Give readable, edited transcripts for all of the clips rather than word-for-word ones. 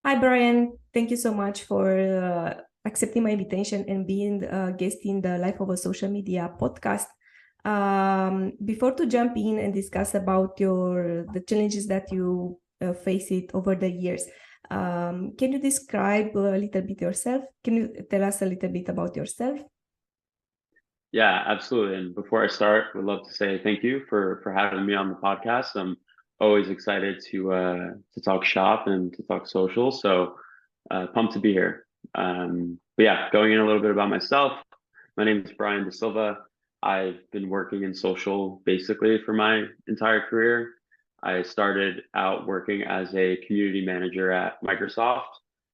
Hi, Brian. Thank you so much for accepting my invitation and being a guest in the Life of a Social Media podcast. Before to jump in and discuss about the challenges that you face it over the years, can you describe a little bit yourself? Can you tell us a little bit about yourself? Yeah, absolutely. And before I start, would love to say thank you for having me on the podcast. I'm always excited to talk shop and to talk social. So pumped to be here. But yeah, going in a little bit about myself. My name is Brian De Silva. I've been working in social basically for my entire career. I started out working as a community manager at Microsoft,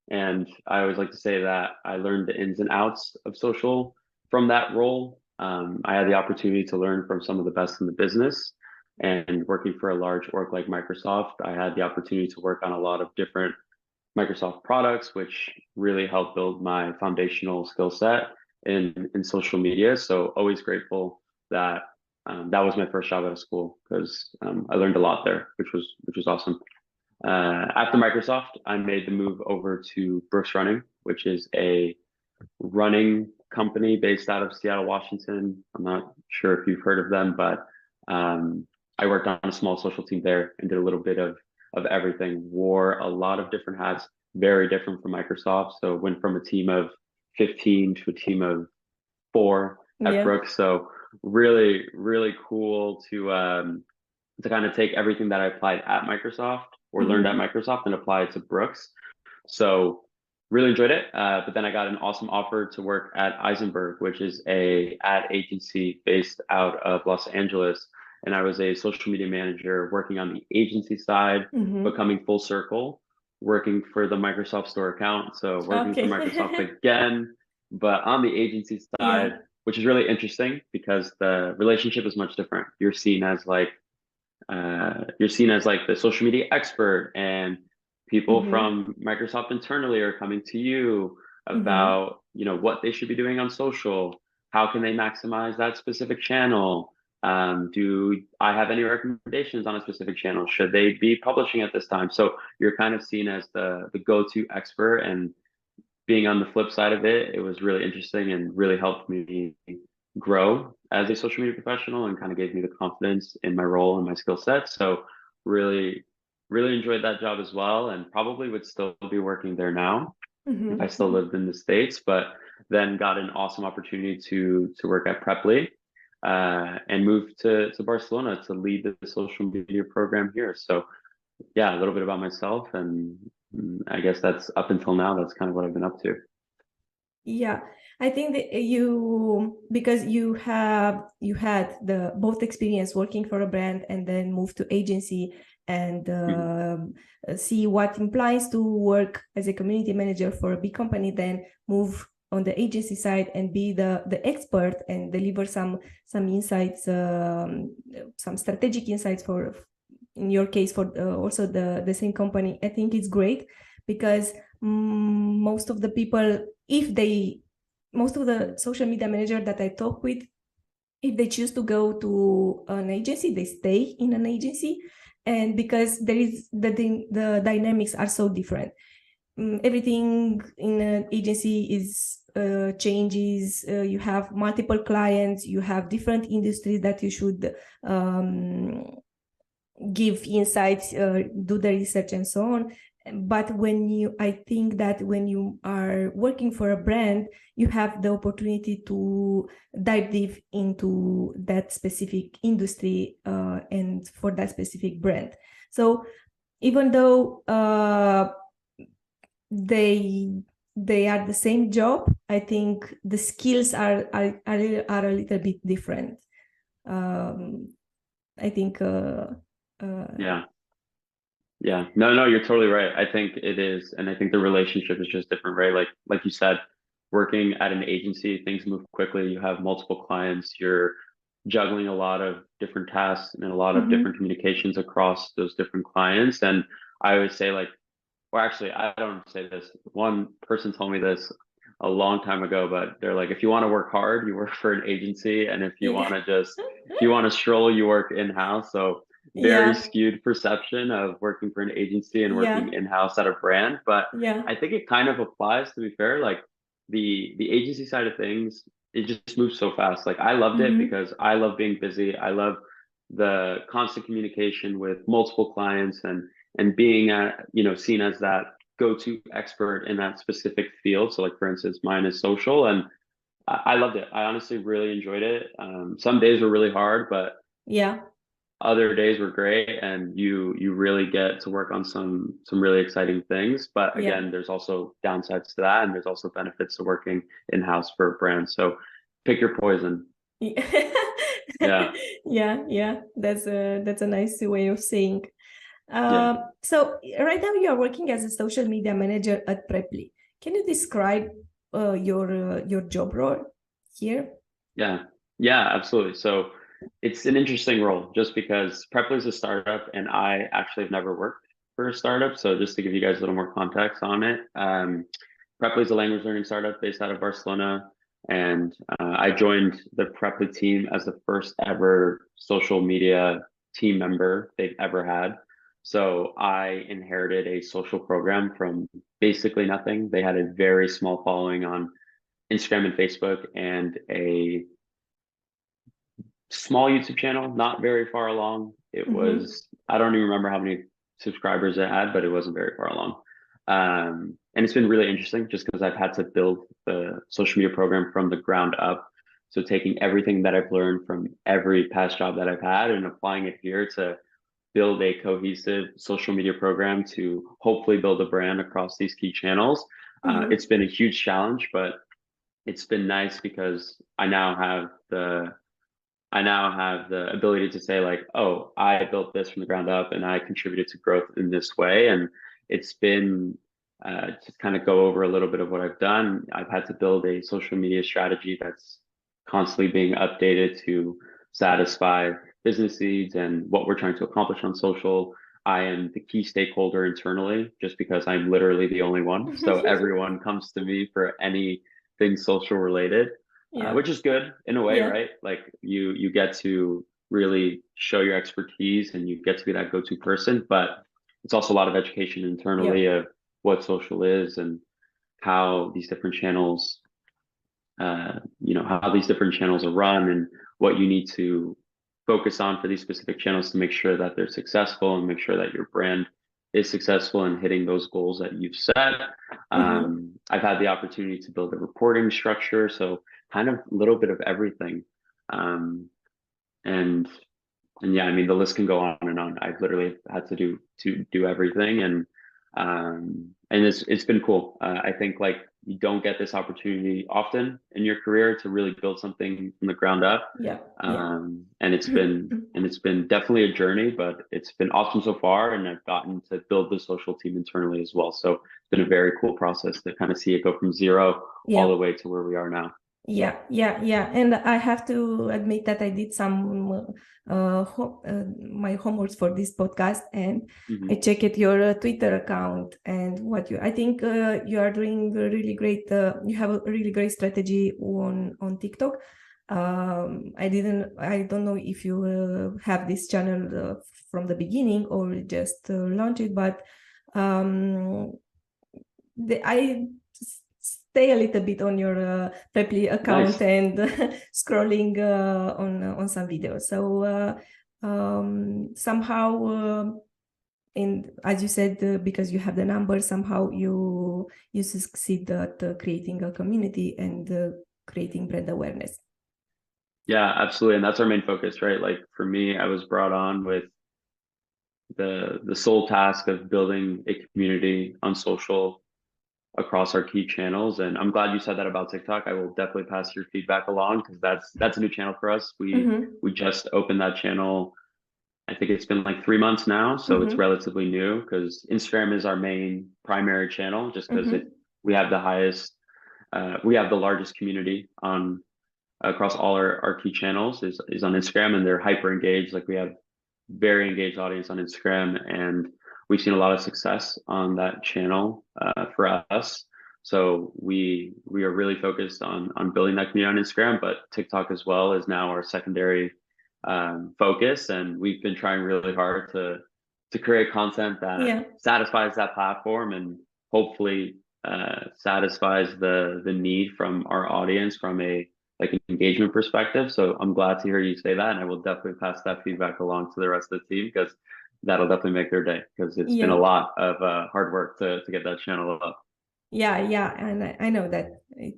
and I always like to say that I learned the ins and outs of social from that role. I had the opportunity to learn from some of the best in the business, and working for a large org like Microsoft, I had the opportunity to work on a lot of different Microsoft products, which really helped build my foundational skill set in social media. So always grateful that that was my first job out of school because I learned a lot there, which was awesome. After Microsoft, I made the move over to Brooks Running, which is a running company based out of Seattle, Washington. I'm not sure if you've heard of them, but I worked on a small social team there and did a little bit of everything. Wore a lot of different hats, very different from Microsoft. So went from a team of 15 to a team of 4 at Yeah. Brooks. So really, really cool to kind of take everything that I applied at Microsoft or learned at Mhm. Microsoft and apply it to Brooks. So really enjoyed it. But then I got an awesome offer to work at Eisenberg, which is a ad agency based out of Los Angeles. And I was a social media manager working on the agency side, but Mhm. coming full circle, working for the Microsoft Store account. So working for Okay. Microsoft again, but on the agency side, Yeah. which is really interesting because the relationship is much different. You're seen as like the social media expert, and people Mhm. from Microsoft internally are coming to you Mhm. about, what they should be doing on social. How can they maximize that specific channel? Do I have any recommendations on a specific channel? Should they be publishing at this time? So you're kind of seen as the go-to expert, and being on the flip side of it, it was really interesting and really helped me grow as a social media professional and kind of gave me the confidence in my role and my skill set. So really, really enjoyed that job as well, and probably would still be working there now if I Mhm. still lived in the States, but then got an awesome opportunity to work at Preply and moved to Barcelona to lead the social media program here. So yeah, a little bit about myself, and I guess that's up until now. That's kind of what I've been up to. Yeah, I think that because you had the both experience working for a brand and then move to agency and Mhm. see what implies to work as a community manager for a big company, then move on the agency side and be the expert and deliver some insights, some strategic insights for, in your case, for also the same company. I think it's great because most of the people, if they most of the social media manager that I talk with, if they choose to go to an agency, they stay in an agency. And because there is the dynamics are so different. Everything in an agency is changes. You have multiple clients, you have different industries that you should um, give insights, do the research, and so on. But I think that when you are working for a brand, you have the opportunity to dive deep into that specific industry and for that specific brand. So even though they they are the same job, I think the skills are a little bit different. Um, I think. Uh, Yeah. Yeah. No, no, you're totally right. I think it is, and I think the relationship is just different, right? Like you said, working at an agency, things move quickly. You have multiple clients. You're juggling a lot of different tasks and a lot of different mhm. communications across those different clients. And I always say like, well, actually, I don't say this. One person told me this a long time ago, but they're like, if you want to work hard, you work for an agency, and if you Yeah. want to just if you want to stroll, you work in-house. So very Yeah, skewed perception of working for an agency and working yeah, in-house at a brand. But yeah. I think it kind of applies, to be fair. Like the agency side of things, it just moves so fast. Like I loved it Mm-hmm. because I love being busy. I love the constant communication with multiple clients and being seen as that go-to expert in that specific field. So like for instance, mine is social, and I loved it. I honestly really enjoyed it. Some days were really hard, but Yeah, other days were great, and you really get to work on some really exciting things. But yeah. again, there's also downsides to that, and there's also benefits to working in-house for a brand. So pick your poison. Yeah, Yeah. That's a nice way of saying. yeah, So right now you are working as a social media manager at Preply. Can you describe your job role here? yeah, yeah, absolutely. So it's an interesting role just because Preply is a startup, and I actually have never worked for a startup. So just to give you guys a little more context on it, Preply is a language learning startup based out of Barcelona, and I joined the Preply team as the first ever social media team member they've ever had. So I inherited a social program from basically nothing. They had a very small following on Instagram and Facebook, and a small YouTube channel, not very far along. It Mm-hmm. was, I don't even remember how many subscribers it had, but it wasn't very far along. And it's been really interesting just because I've had to build the social media program from the ground up. So taking everything that I've learned from every past job that I've had and applying it here to build a cohesive social media program to hopefully build a brand across these key channels. Mm-hmm. It's been a huge challenge, but it's been nice because I now have the ability to say like, oh, I built this from the ground up and I contributed to growth in this way. And it's been to kind of go over a little bit of what I've done. I've had to build a social media strategy that's constantly being updated to satisfy business needs and what we're trying to accomplish on social. I am the key stakeholder internally just because I'm literally the only one. So everyone comes to me for anything social related, Yeah, which is good in a way, yeah, right? Like you get to really show your expertise and you get to be that go-to person, but it's also a lot of education yeah. internally of what social is and how these different channels, how these different channels are run and what you need to focus on for these specific channels to make sure that they're successful and make sure that your brand is successful in hitting those goals that you've set. Mm-hmm. I've had the opportunity to build a reporting structure, so kind of a little bit of everything. Um, and and yeah, I mean the list can go on and on. I've literally had to do everything, and it's been cool. I think like you don't get this opportunity often in your career to really build something from the ground up. Yeah, yeah. And it's been definitely a journey, but it's been awesome so far, and I've gotten to build the social team internally as well. So it's been a very cool process to kind of see it go from zero all Yeah. the way to where we are now. Yeah. And I have to admit that I did some my homeworks for this podcast, and I Hmm. checked your Twitter account and what I think you are doing a really great. You have a really great strategy on TikTok. I don't know if you have this channel from the beginning or just launched it, but um, I stay a little bit on your Preply account Nice. and scrolling on some videos. So somehow, and as you said, because you have the numbers, somehow you succeed at creating a community and creating brand awareness. Yeah, absolutely. And that's our main focus, right? Like for me, I was brought on with the sole task of building a community on social across our key channels. And I'm glad you said that about TikTok. I will definitely pass your feedback along because that's a new channel for us. We Mm-hmm. we just opened that channel. I think it's been like 3 months now, so it's Mm-hmm. relatively new because Instagram is our main primary channel, just because Mm-hmm. we have the highest, we have the largest community on across all our key channels is on Instagram, and they're hyper engaged. Like we have very engaged audience on Instagram, and we've seen a lot of success on that channel for us. So we are really focused on building that community on Instagram, but TikTok as well is now our secondary focus, and we've been trying really hard to create content that Yeah. satisfies that platform and hopefully satisfies the need from our audience from a like an engagement perspective. So I'm glad to hear you say that, and I will definitely pass that feedback along to the rest of the team because that'll definitely make their day because it's been a Yeah. lot of hard work to get that channel up. Yeah, and I know that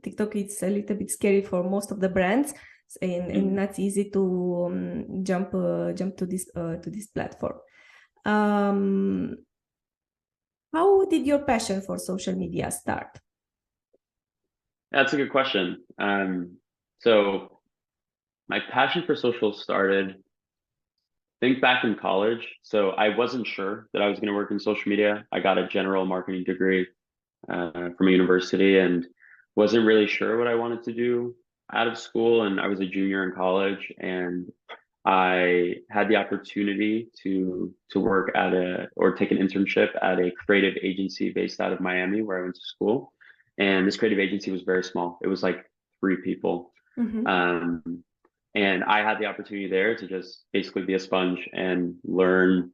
TikTok is a little bit scary for most of the brands, and not easy to jump to this platform. How did your passion for social media start? That's a good question. So my passion for social started, think back in college. So I wasn't sure that I was going to work in social media. I got a general marketing degree from a university and wasn't really sure what I wanted to do out of school. And I was a junior in college, and I had the opportunity to work at a or take an internship at a creative agency based out of Miami, where I went to school. And this creative agency was very small. It was like 3 people. Mm-hmm. Um, and I had the opportunity there to just basically be a sponge and learn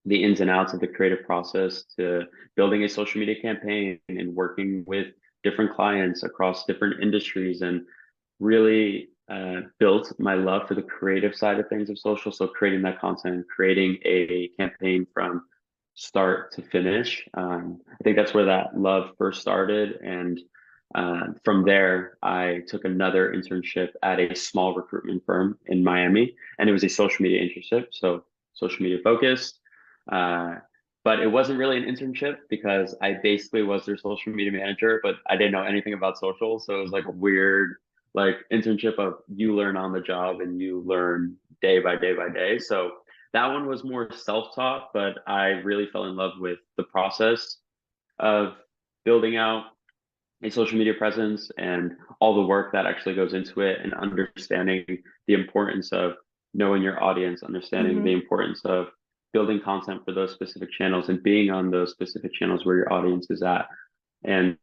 the ins and outs of the creative process to building a social media campaign and working with different clients across different industries and really built my love for the creative side of things of social. So creating that content, creating a campaign from start to finish. I think that's where that love first started. And from there, I took another internship at a small recruitment firm in Miami, and it was a social media internship. So social media focused. Uh, but it wasn't really an internship because I basically was their social media manager, but I didn't know anything about social. So it was like a weird like internship of you learn on the job and you learn day by day by day. So that one was more self-taught, but I really fell in love with the process of building out a social media presence and all the work that actually goes into it and understanding the importance of knowing your audience, understanding the Mm-hmm. importance of building content for those specific channels and being on those specific channels where your audience is at. And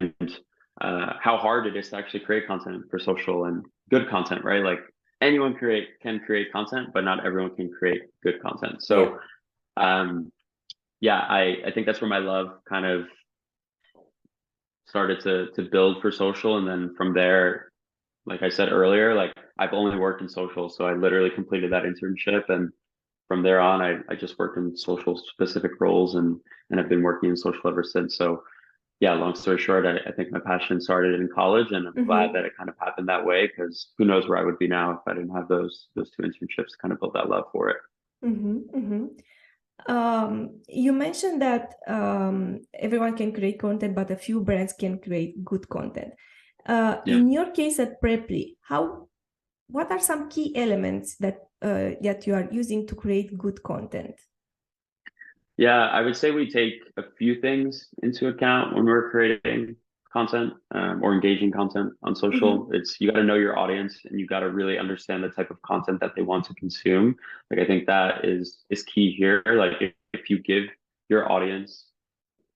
how hard it is to actually create content for social and good content, right? Like anyone can create content, but not everyone can create good content. Yeah. So um, yeah, I think that's where my love kind of started to build for social, and then from there, like I said earlier, like I've only worked in social, so I literally completed that internship, and from there on, I just worked in social specific roles, and I've been working in social ever since. So yeah, long story short, I think my passion started in college, and I'm glad Mm-hmm. that it kind of happened that way because who knows where I would be now if I didn't have those two internships to kind of build that love for it. Mm-hmm. Mm-hmm. You mentioned that everyone can create content, but a few brands can create good content. Yeah. In your case at Preply, what are some key elements that you are using to create good content? Yeah, I would say we take a few things into account when we're creating content or engaging content on social. Mm-hmm. It's you got to know your audience and you got to really understand the type of content that they want to consume. Like I think that is key here. Like if you give your audience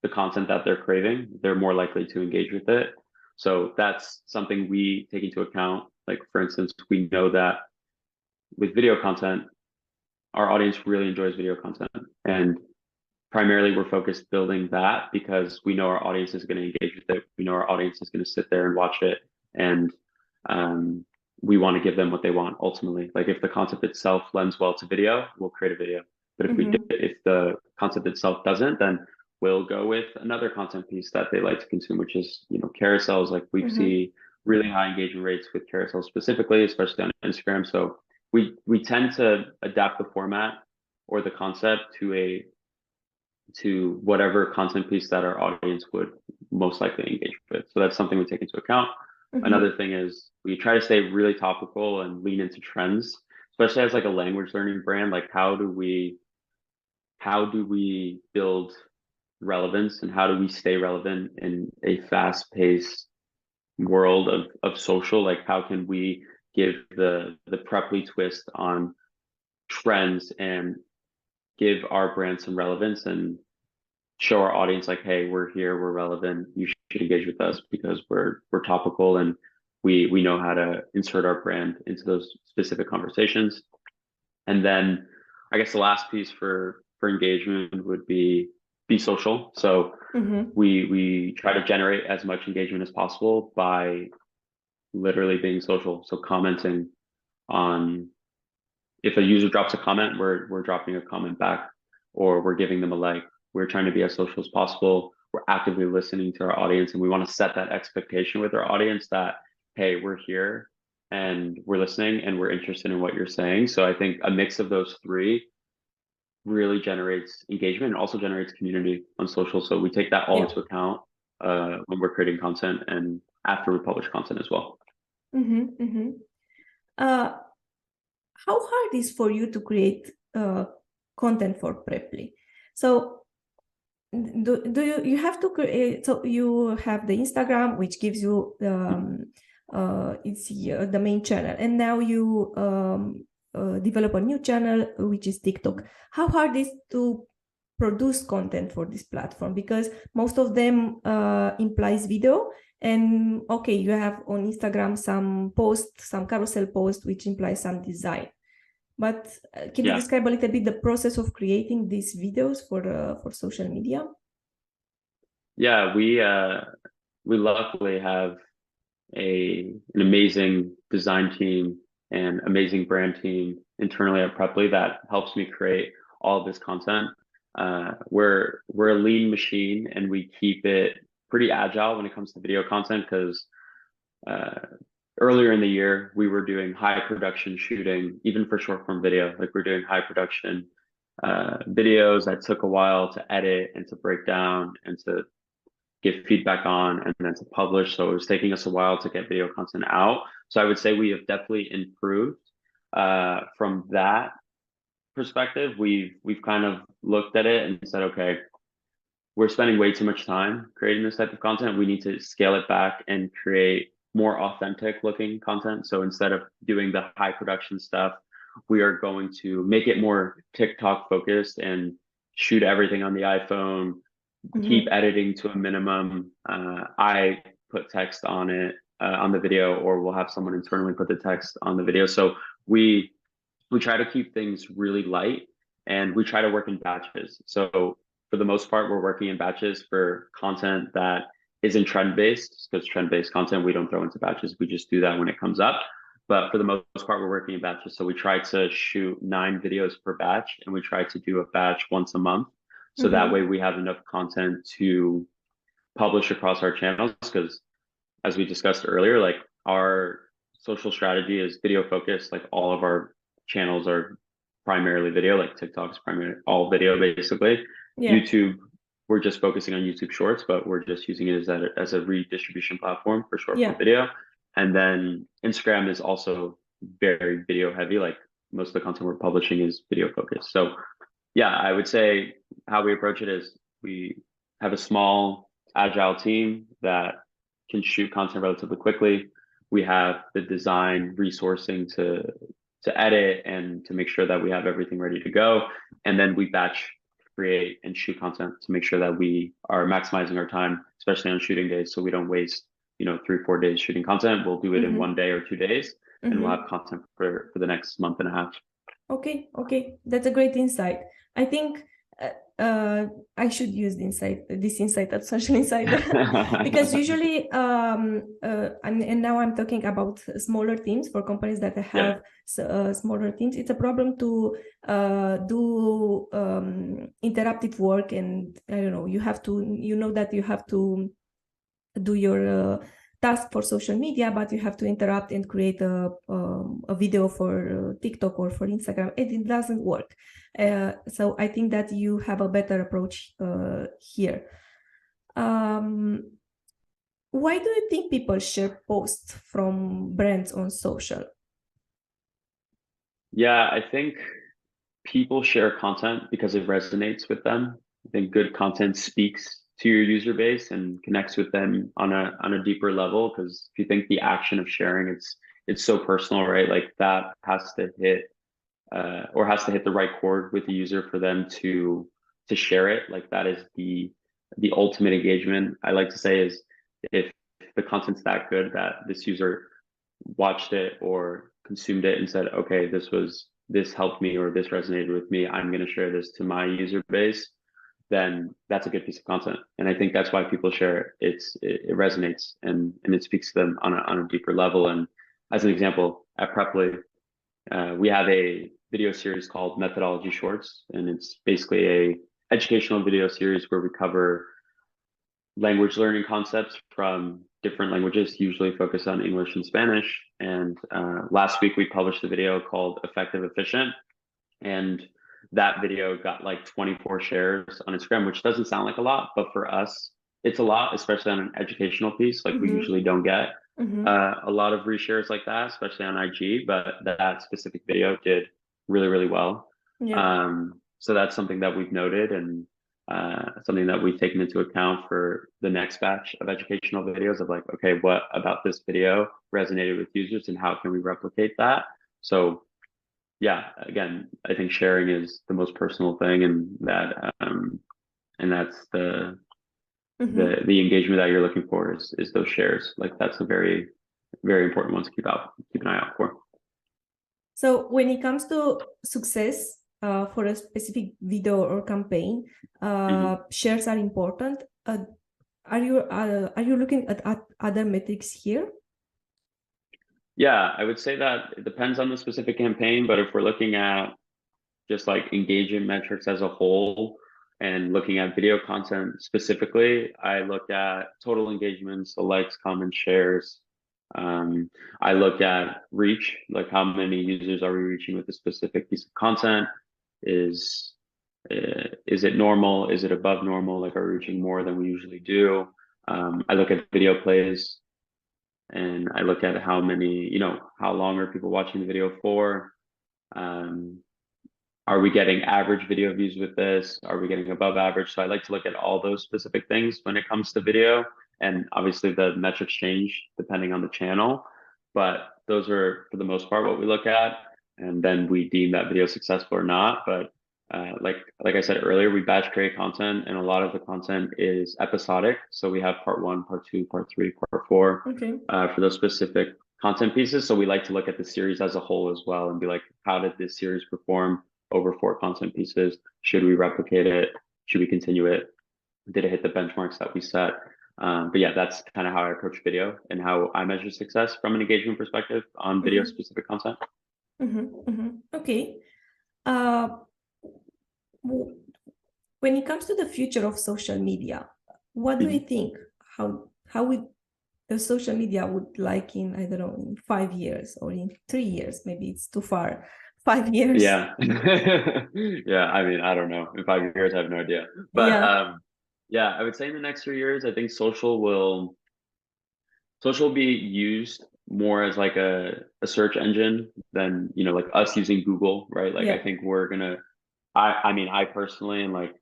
the content that they're craving, they're more likely to engage with it. So that's something we take into account. Like for instance, we know that with video content, our audience really enjoys video content and primarily we're focused building that because we know our audience is going to engage with it. We know our audience is going to sit there and watch it, and um, we want to give them what they want ultimately. Like if the concept itself lends well to video, we'll create a video. But Mm-hmm. if the concept itself doesn't, then we'll go with another content piece that they like to consume, which is carousels. Like we Mm-hmm. see really high engagement rates with carousels specifically, especially on Instagram. So we tend to adapt the format or the concept to whatever content piece that our audience would most likely engage with. So that's something we take into account. Mm-hmm. Another thing is we try to stay really topical and lean into trends, especially as like a language learning brand. Like how do we build relevance and how do we stay relevant in a fast-paced world of social? Like how can we give the Preply twist on trends and give our brand some relevance and show our audience like, hey, we're here, we're relevant. You should engage with us because we're topical and we know how to insert our brand into those specific conversations. And then I guess the last piece for engagement would be social. So we try to generate as much engagement as possible by literally being social. So commenting on, if a user drops a comment, we're dropping a comment back, or we're giving them a like. We're trying to be as social as possible. We're actively listening to our audience, and we want to set that expectation with our audience that, hey, we're here and we're listening and we're interested in what you're saying. So I think a mix of those three really generates engagement and also generates community on social. So we take that all into account when we're creating content and after we publish content as well. How hard is for you to create content for Preply? So do you have to create? So you have the Instagram, which gives you it's the main channel, and now you develop a new channel, which is TikTok. How hard is to produce content for this platform? Because most of them implies video, and okay, you have on Instagram some posts, some carousel posts, which implies some design. But can you describe a little bit the process of creating these videos for social media? Yeah, we luckily have an amazing design team and amazing brand team internally at Preply that helps me create all of this content. We're a lean machine, and we keep it pretty agile when it comes to video content, because earlier in the year we were doing high production shooting, even for short form video. Like, we're doing high production videos that took a while to edit and to break down and to give feedback on and then to publish. So it was taking us a while to get video content out. So I would say we have definitely improved from that perspective. We've kind of looked at it and said, okay, we're spending way too much time creating this type of content. We need to scale it back and create more authentic looking content. So instead of doing the high production stuff, we are going to make it more TikTok focused and shoot everything on the iPhone, keep editing to a minimum. I put text on it, on the video, or we'll have someone internally put the text on the video. So we try to keep things really light, and we try to work in batches. So for the most part, we're working in batches for content that isn't trend-based, because trend-based content we don't throw into batches. We just do that when it comes up. But for the most part, we're working in batches. So we try to shoot 9 videos per batch, and we try to do a batch once a month. So that way we have enough content to publish across our channels, because as we discussed earlier, like, our social strategy is video focused. Like, all of our channels are primarily video, like TikTok's primarily all video basically. YouTube, we're just focusing on YouTube Shorts, but we're just using it as a redistribution platform for short form video. And then Instagram is also very video heavy. Like, most of the content we're publishing is video focused. So yeah, I would say how we approach it is we have a small agile team that can shoot content relatively quickly. We have the design resourcing to edit and to make sure that we have everything ready to go. And then we batch create and shoot content to make sure that we are maximizing our time, especially on shooting days. So we don't waste, 3-4 days shooting content. We'll do it in 1 day or 2 days, and we'll have content for the next month and a half. Okay. That's a great insight. I think I should use this insight at Socialinsider because usually, and now I'm talking about smaller teams. For companies that have smaller teams, it's a problem to do interruptive work, and I don't know. You have to, that you have to do your task for social media, but you have to interrupt and create a video for TikTok or for Instagram, and it doesn't work. So I think that you have a better approach here. Why do you think people share posts from brands on social? Yeah, I think people share content because it resonates with them. I think good content speaks to your user base and connects with them on a deeper level, because if you think the action of sharing, it's so personal, right? Like, that has to hit the right chord with the user for them to share it. Like, that is the ultimate engagement. I like to say is, if the content's that good that this user watched it or consumed it and said, okay, this was this helped me or this resonated with me, I'm going to share this to my user base, then that's a good piece of content. And I think that's why people share it. It resonates and it speaks to them on a deeper level. And as an example, at Preply, we have a video series called Methodology Shorts, and it's basically a educational video series where we cover language learning concepts from different languages, usually focused on English and Spanish. And last week we published a video called Effective Efficient, and that video got like 24 shares on Instagram, which doesn't sound like a lot, but for us, it's a lot, especially on an educational piece. Like we usually don't get a lot of reshares like that, especially on IG, but that specific video did really, really well. So that's something that we've noted and something that we've taken into account for the next batch of educational videos of like, okay, what about this video resonated with users and how can we replicate that? So yeah, again, I think sharing is the most personal thing, and that's the engagement that you're looking for is those shares. Like that's a very, very important one to keep an eye out for. So when it comes to success for a specific video or campaign, shares are important. Are you looking at other metrics here? Yeah, I would say that it depends on the specific campaign, but if we're looking at just like engagement metrics as a whole and looking at video content specifically, I look at total engagements, so likes, comments, shares. I look at reach, like how many users are we reaching with a specific piece of content? Is it normal? Is it above normal? Like are we reaching more than we usually do? I look at video plays. And I look at how many, how long are people watching the video for? Are we getting average video views with this? Are we getting above average? So I like to look at all those specific things when it comes to video. And obviously the metrics change depending on the channel, but those are for the most part what we look at. And then we deem that video successful or not. But like I said earlier, we batch create content, and a lot of the content is episodic. So we have part 1, part 2, part 3, part 4 for those specific content pieces. So we like to look at the series as a whole as well and be like, how did this series perform over 4 content pieces? Should we replicate it? Should we continue it? Did it hit the benchmarks that we set? But yeah, that's kind of how I approach video and how I measure success from an engagement perspective on video specific content. Okay. When it comes to the future of social media, what do you think? How would the social media would like in, I don't know, in 5 years or in 3 years? Maybe it's too far. 5 years. Yeah. Yeah. I mean, I don't know. In 5 years, I have no idea. But yeah, I would say in the next 3 years, I think social will be used more as like a search engine than, like us using Google, right? Like I think we're gonna, I mean, I personally, and like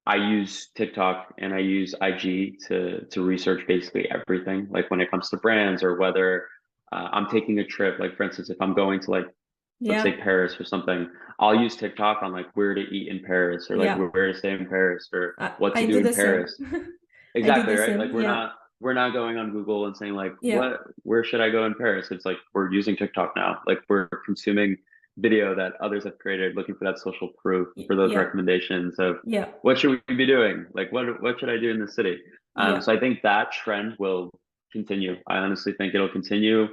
I use TikTok and I use IG to research basically everything, like when it comes to brands or whether I'm taking a trip. Like for instance, if I'm going to like, let's say Paris or something, I'll use TikTok on like where to eat in Paris or like where to stay in Paris or what to do in Paris. Exactly, right? Like we're not going on Google and saying like, where should I go in Paris? It's like we're using TikTok now. Like we're consuming video that others have created, looking for that social proof, for those recommendations of what should we be doing? Like what should I do in the city? So I think that trend will continue. I honestly think it'll continue.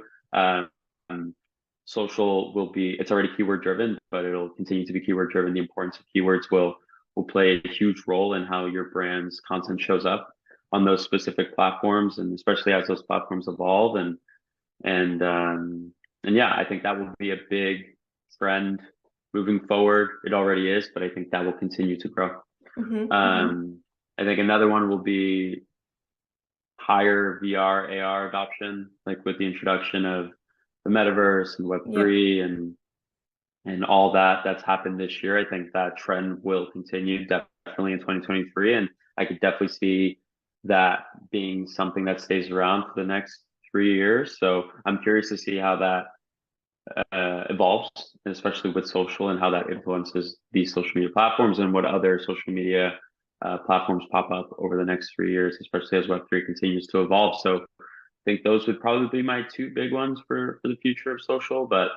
Social will be, it's already keyword driven, but it'll continue to be keyword driven. The importance of keywords will play a huge role in how your brand's content shows up on those specific platforms, and especially as those platforms evolve. And yeah, I think that will be a big trend moving forward. It already is, but I think that will continue to grow. I think another one will be higher VR, AR adoption, like with the introduction of the metaverse and Web3 and all that's happened this year. I think that trend will continue definitely in 2023. And I could definitely see that being something that stays around for the next 3 years. So I'm curious to see how that evolves, especially with social and how that influences these social media platforms and what other social media platforms pop up over the next 3 years, especially as Web3 continues to evolve. So I think those would probably be my 2 big ones for the future of social. But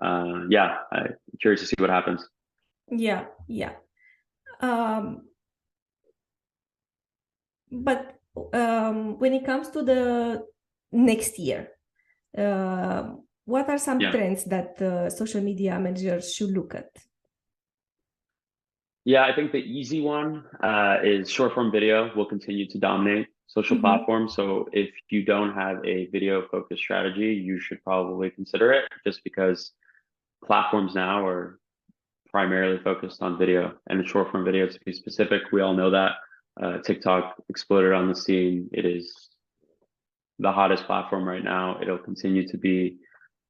yeah, I'm curious to see what happens. Yeah, yeah. But when it comes to the next year, what are some Yeah. trends that social media managers should look at? Yeah, I think the easy one is short form video will continue to dominate social Mm-hmm. platforms. So if you don't have a video focused strategy, you should probably consider it just because platforms now are primarily focused on video and short form video to be specific. We all know that TikTok exploded on the scene. It is the hottest platform right now. It'll continue to be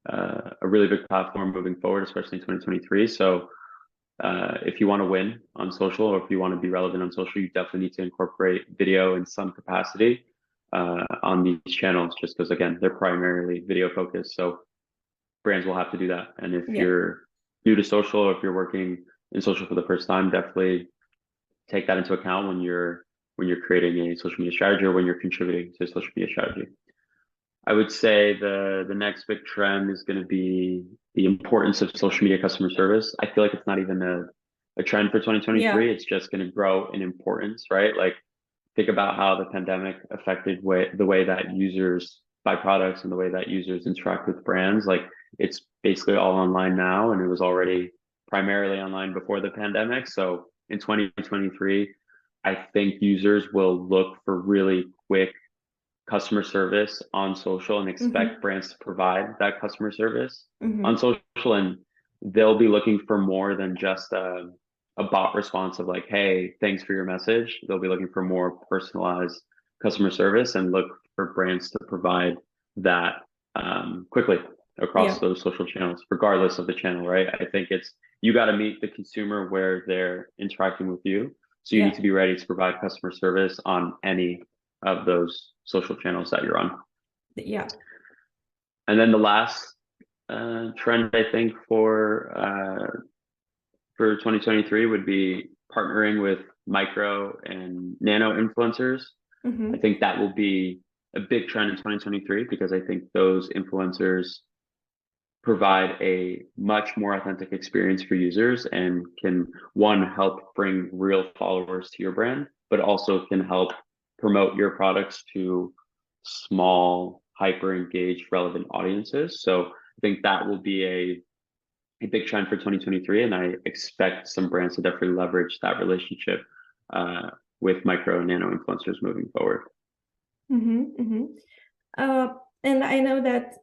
a really big platform moving forward, especially in 2023. So if you want to win on social or if you want to be relevant on social, you definitely need to incorporate video in some capacity on these channels, just because again, they're primarily video focused. So brands will have to do that. And if Yeah, you're new to social or if you're working in social for the first time, definitely take that into account when you're creating a social media strategy or when you're contributing to a social media strategy. I would say the next big trend is going to be the importance of social media customer service. I feel like it's not even a trend for yeah, 2023. It's just going to grow in importance, right? Like think about how the pandemic affected the way that users buy products and the way that users interact with brands. Like it's basically all online now, and it was already primarily online before the pandemic. So in 2023, I think users will look for really quick customer service on social and mm-hmm. expect brands to provide that customer service on Mm-hmm. social. And they'll be looking for more than just a bot response of like, hey, thanks for your message. They'll be looking for more personalized customer service and look for brands to provide that quickly across Yeah, those social channels, regardless of the channel, right? I think it's you got to meet the consumer where they're interacting with you. So you need yeah, to be ready to provide customer service on any of those social channels that you're on. yeah. And then the last trend I think for 2023 would be partnering with micro and nano influencers. I Mm-hmm. think that will be a big trend in 2023 because I think those influencers provide a much more authentic experience for users and can one help bring real followers to your brand, but also can help promote your products to small, hyper engaged, relevant audiences. So I think that will be a big trend for 2023, and I expect some brands to definitely leverage that relationship with micro and nano influencers moving forward. Mm-hmm. Mm-hmm. Uh, and I know that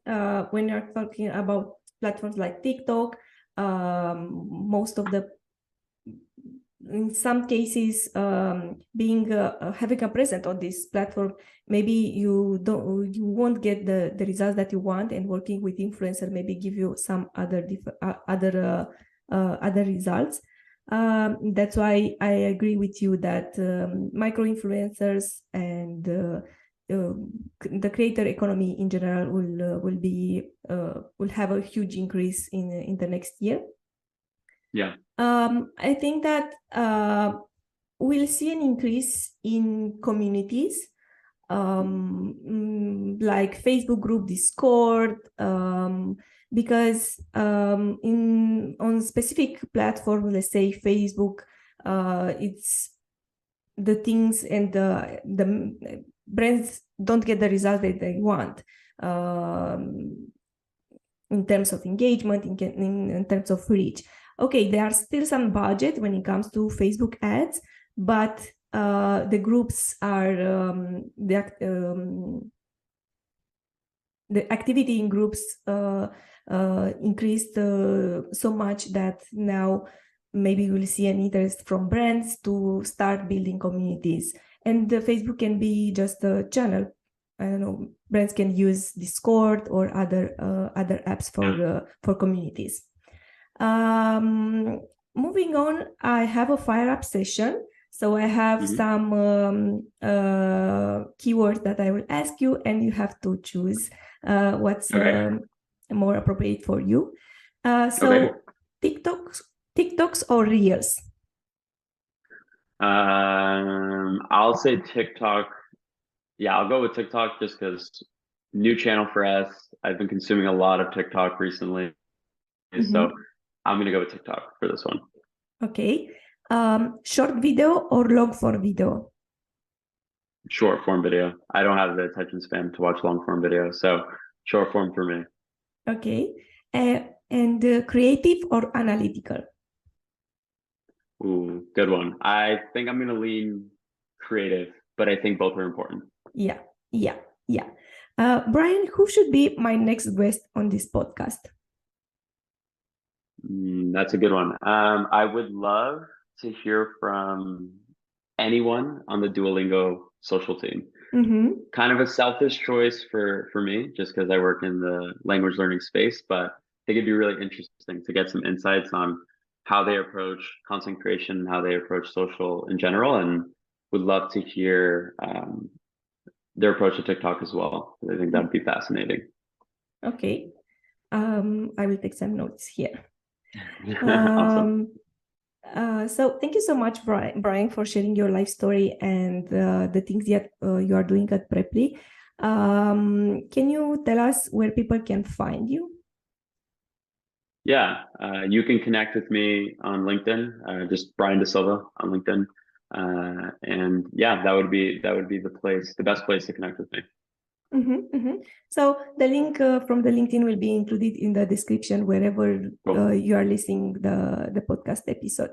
when you're talking about platforms like TikTok, most of the in some cases being having a presence on this platform, maybe you won't get the results that you want, and working with influencer maybe give you some other results. That's why I agree with you that micro influencers and the creator economy in general will have a huge increase in the next year. Yeah. I think that we'll see an increase in communities like Facebook group, Discord, because on specific platforms, let's say Facebook, it's the things and the brands don't get the result that they want. In terms of engagement, in terms of reach. Okay, there are still some budget when it comes to Facebook ads, but the groups are the activity in groups increased so much that now maybe we'll see an interest from brands to start building communities. And Facebook can be just a channel. I don't know. Brands can use Discord or other apps for communities. Moving on, I have a fire up session. So I have Mm-hmm. some keywords that I will ask you, and you have to choose what's Okay. more appropriate for you. Okay. So TikToks or Reels? I'll say TikTok. Yeah, I'll go with TikTok just because new channel for us. I've been consuming a lot of TikTok recently. So I'm going to go with TikTok for this one. Okay. Short video or long form video? Short form video. I don't have the attention span to watch long form video, so short form for me. Okay. And creative or analytical? Ooh, good one. I think I'm going to lean creative, but I think both are important. Yeah. Brian, who should be my next guest on this podcast? That's a good one. I would love to hear from anyone on the Duolingo social team. Kind of a selfish choice for me, just because I work in the language learning space, but I think it'd be really interesting to get some insights on how they approach content creation, how they approach social in general, and would love to hear their approach to TikTok as well. I think that'd be fascinating. Okay. I will take some notes here. Awesome. So thank you so much, Brian, for sharing your life story and the things that you are doing at Preply. Can you tell us where people can find you? Yeah, you can connect with me on LinkedIn, just Brian De Silva on LinkedIn. And yeah, that would be the best place to connect with me. So the link from the LinkedIn will be included in the description wherever you are listening the podcast episode.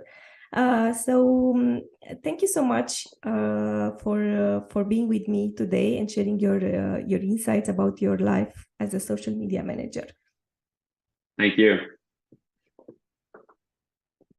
So thank you so much for being with me today and sharing your insights about your life as a social media manager. Thank you.